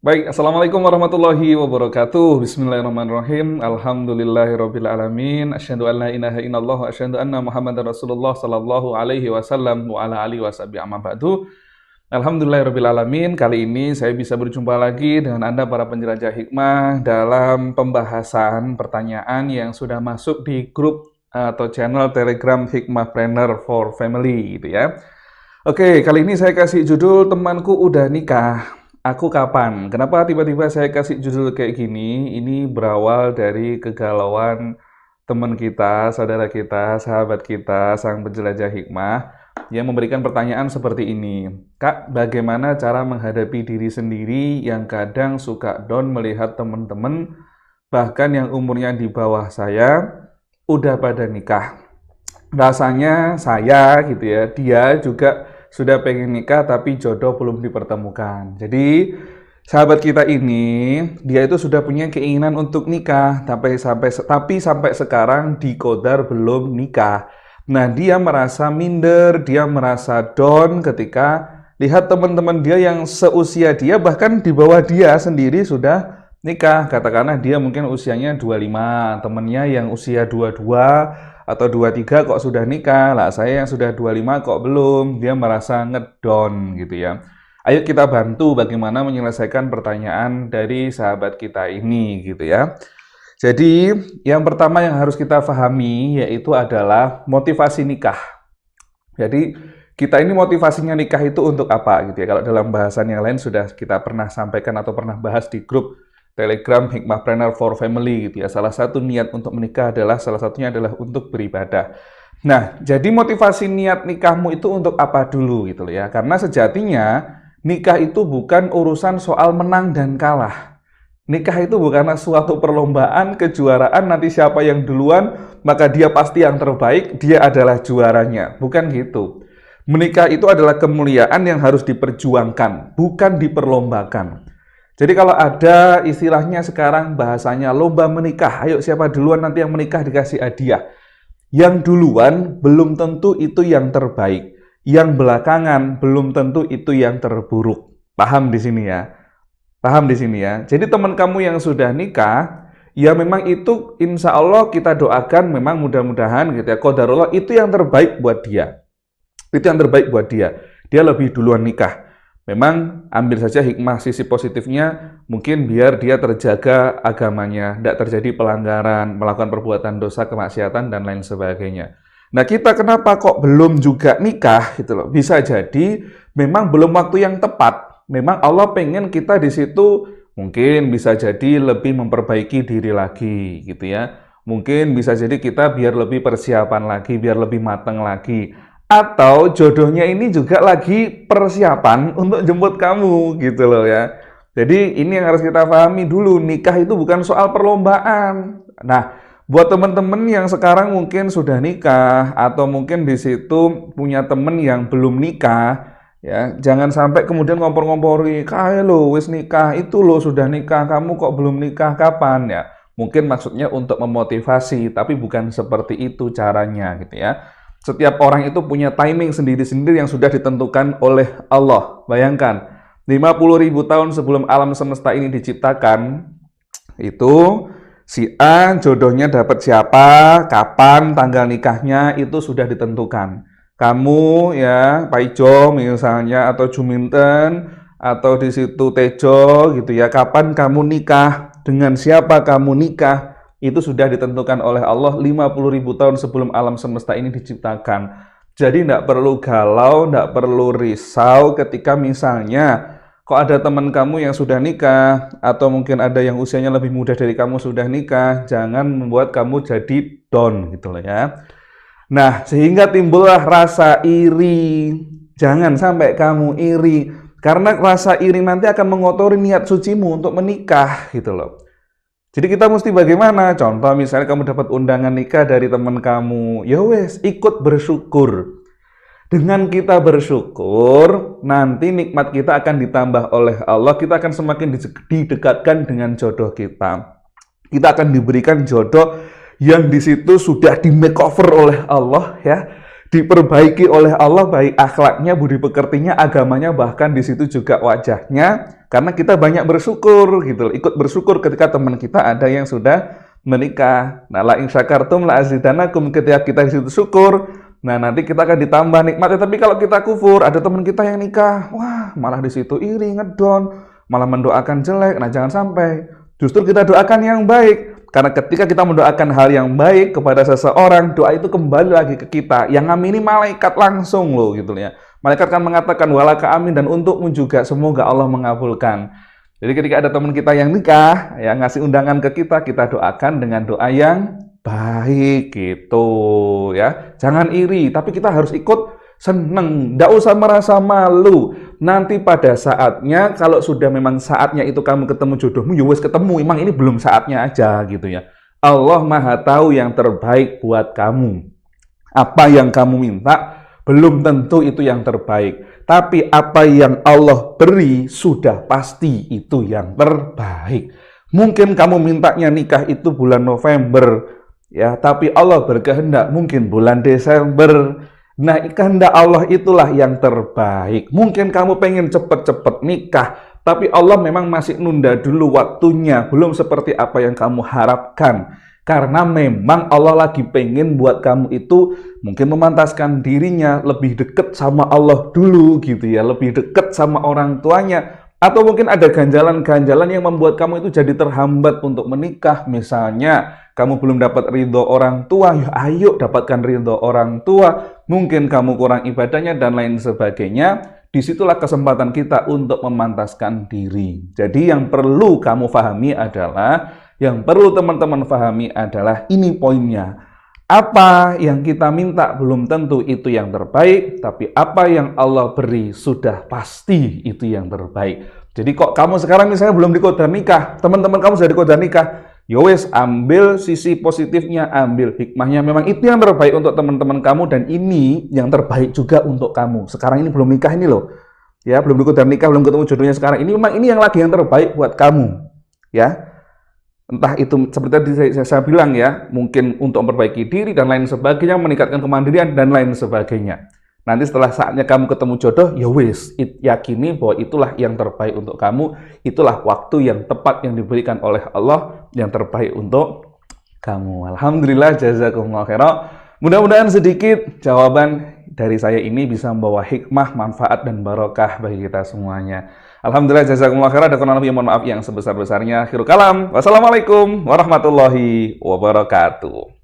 Baik, Assalamualaikum warahmatullahi wabarakatuh. Bismillahirrahmanirrahim. Alhamdulillahirabbil alamin. Asyhadu an la ilaha illallah wa asyhadu anna Muhammadar Rasulullah sallallahu alaihi wasallam wa ala alihi washabihi amma ba'du. Alhamdulillahirabbil alamin. Kali ini saya bisa berjumpa lagi dengan Anda para penjelajah hikmah dalam pembahasan pertanyaan yang sudah masuk di grup atau channel Telegram Hikmah Planner for Family gitu ya. Oke, kali ini saya kasih judul temanku udah nikah. Aku kapan? Kenapa tiba-tiba saya kasih judul kayak gini? Ini berawal dari kegalauan teman kita, saudara kita, sahabat kita, sang penjelajah hikmah yang memberikan pertanyaan seperti ini. Kak, bagaimana cara menghadapi diri sendiri yang kadang suka down melihat teman-teman, bahkan yang umurnya di bawah saya, udah pada nikah? Rasanya saya gitu ya, dia juga sudah pengen nikah tapi jodoh belum dipertemukan. Jadi sahabat kita ini dia itu sudah punya keinginan untuk nikah tapi sampai sekarang di Qadar belum nikah. Nah, dia merasa minder, dia merasa down ketika lihat teman-teman dia yang seusia dia bahkan di bawah dia sendiri sudah nikah. Katakanlah dia mungkin usianya 25, temennya yang usia 22 atau 23 kok sudah nikah, lah saya yang sudah 25 kok belum, dia merasa ngedon gitu ya. Ayo kita bantu bagaimana menyelesaikan pertanyaan dari sahabat kita ini gitu ya. Jadi yang pertama yang harus kita pahami yaitu adalah motivasi nikah. Jadi kita ini motivasinya nikah itu untuk apa gitu ya. Kalau dalam bahasan yang lain sudah kita pernah sampaikan atau pernah bahas di grup Telegram Hikmah Planner for Family gitu ya. Salah satu niat untuk menikah salah satunya adalah untuk beribadah. Nah, jadi motivasi niat nikahmu itu untuk apa dulu gitu loh ya. Karena sejatinya nikah itu bukan urusan soal menang dan kalah. Nikah itu bukanlah suatu perlombaan, kejuaraan, nanti siapa yang duluan, maka dia pasti yang terbaik, dia adalah juaranya. Bukan gitu. Menikah itu adalah kemuliaan yang harus diperjuangkan, bukan diperlombakan. Jadi kalau ada istilahnya sekarang bahasanya lomba menikah, ayo siapa duluan nanti yang menikah dikasih hadiah. Yang duluan belum tentu itu yang terbaik, yang belakangan belum tentu itu yang terburuk. Paham di sini ya? Paham di sini ya? Jadi teman kamu yang sudah nikah, ya memang itu insya Allah kita doakan memang mudah-mudahan gitu ya, qadarullah itu yang terbaik buat dia. Itu yang terbaik buat dia. Dia lebih duluan nikah. Memang ambil saja hikmah sisi positifnya, mungkin biar dia terjaga agamanya, tidak terjadi pelanggaran, melakukan perbuatan dosa, kemaksiatan, dan lain sebagainya. Nah, kita kenapa kok belum juga nikah gitu loh? Bisa jadi memang belum waktu yang tepat. Memang Allah pengen kita di situ mungkin bisa jadi lebih memperbaiki diri lagi gitu ya. Mungkin bisa jadi kita biar lebih persiapan lagi, biar lebih matang lagi. Atau jodohnya ini juga lagi persiapan untuk jemput kamu gitu loh ya. Jadi ini yang harus kita pahami dulu, nikah itu bukan soal perlombaan. Nah, buat teman-teman yang sekarang mungkin sudah nikah atau mungkin di situ punya teman yang belum nikah, ya jangan sampai kemudian ngompor-ngompori, kayak lo wis nikah, itu lo sudah nikah, kamu kok belum nikah, kapan ya? Mungkin maksudnya untuk memotivasi, tapi bukan seperti itu caranya gitu ya. Setiap orang itu punya timing sendiri-sendiri yang sudah ditentukan oleh Allah. Bayangkan, 50.000 tahun sebelum alam semesta ini diciptakan, itu si A jodohnya dapat siapa, kapan, tanggal nikahnya, itu sudah ditentukan. Kamu ya, Pak Ijo misalnya, atau Juminten, atau di situ Tejo gitu ya, kapan kamu nikah, dengan siapa kamu nikah, itu sudah ditentukan oleh Allah 50.000 tahun sebelum alam semesta ini diciptakan. Jadi tidak perlu galau, tidak perlu risau ketika misalnya kok ada teman kamu yang sudah nikah, atau mungkin ada yang usianya lebih muda dari kamu sudah nikah, jangan membuat kamu jadi down gitu loh ya. Nah, sehingga timbullah rasa iri. Jangan sampai kamu iri, karena rasa iri nanti akan mengotori niat sucimu untuk menikah gitu loh. Jadi kita mesti bagaimana? Contoh misalnya kamu dapat undangan nikah dari teman kamu, ya wes ikut bersyukur. Dengan kita bersyukur, nanti nikmat kita akan ditambah oleh Allah, kita akan semakin didekatkan dengan jodoh kita. Kita akan diberikan jodoh yang di situ sudah di makeover oleh Allah ya. diperbaiki oleh Allah, baik akhlaknya, budi pekertinya, agamanya, bahkan di situ juga wajahnya, karena kita banyak bersyukur gitu, ikut bersyukur ketika teman kita ada yang sudah menikah. Nah, la in syakartum la azidanakum, ketika kita di situ syukur, nah nanti kita akan ditambah nikmatnya. Tapi kalau kita kufur, ada teman kita yang nikah, wah malah di situ iri, ngedon, malah mendoakan jelek. Nah, jangan sampai. Justru kita doakan yang baik. Karena ketika kita mendoakan hal yang baik kepada seseorang, doa itu kembali lagi ke kita. Yang ngamini malaikat langsung loh gitu ya. Malaikat kan mengatakan walaka amin, dan untukmu juga, semoga Allah mengabulkan. Jadi ketika ada teman kita yang nikah, yang ngasih undangan ke kita doakan dengan doa yang baik gitu ya. Jangan iri, tapi kita harus ikut seneng, nggak usah merasa malu. Nanti pada saatnya, kalau sudah memang saatnya itu kamu ketemu jodohmu, ya wes ketemu, emang ini belum saatnya aja gitu ya. Allah Maha tahu yang terbaik buat kamu. Apa yang kamu minta, belum tentu itu yang terbaik. Tapi apa yang Allah beri, sudah pasti itu yang terbaik. Mungkin kamu mintanya nikah itu bulan November, ya, tapi Allah berkehendak mungkin bulan Desember. Nah, kehendak Allah itulah yang terbaik. Mungkin kamu pengen cepet-cepet nikah, tapi Allah memang masih nunda dulu waktunya, belum seperti apa yang kamu harapkan. Karena memang Allah lagi pengen buat kamu itu mungkin memantaskan dirinya lebih dekat sama Allah dulu gitu ya, lebih dekat sama orang tuanya. Atau mungkin ada ganjalan-ganjalan yang membuat kamu itu jadi terhambat untuk menikah. Misalnya, kamu belum dapat ridho orang tua, ya ayo dapatkan ridho orang tua. Mungkin kamu kurang ibadahnya dan lain sebagainya. Disitulah kesempatan kita untuk memantaskan diri. Jadi yang perlu kamu pahami adalah, yang perlu teman-teman pahami adalah ini poinnya. Apa yang kita minta belum tentu itu yang terbaik, tapi apa yang Allah beri sudah pasti itu yang terbaik. Jadi kok kamu sekarang misalnya belum diqadar nikah, teman-teman kamu sudah diqadar nikah, yowes ambil sisi positifnya, ambil hikmahnya. Memang itu yang terbaik untuk teman-teman kamu, dan ini yang terbaik juga untuk kamu. Sekarang ini belum nikah ini loh, ya belum diqadar nikah, belum ketemu jodohnya sekarang. Ini memang ini yang lagi yang terbaik buat kamu, ya. Entah itu seperti tadi saya bilang ya, mungkin untuk memperbaiki diri dan lain sebagainya, meningkatkan kemandirian dan lain sebagainya. Nanti setelah saatnya kamu ketemu jodoh, ya wis, yakini bahwa itulah yang terbaik untuk kamu, itulah waktu yang tepat yang diberikan oleh Allah yang terbaik untuk kamu. Alhamdulillah, jazakumullah khairan. Mudah-mudahan sedikit jawaban dari saya ini bisa membawa hikmah, manfaat, dan barokah bagi kita semuanya. Alhamdulillah, jazakumullah khairan. Ada kurang lebih mohon maaf yang sebesar-besarnya. Akhirul kalam. Wassalamualaikum warahmatullahi wabarakatuh.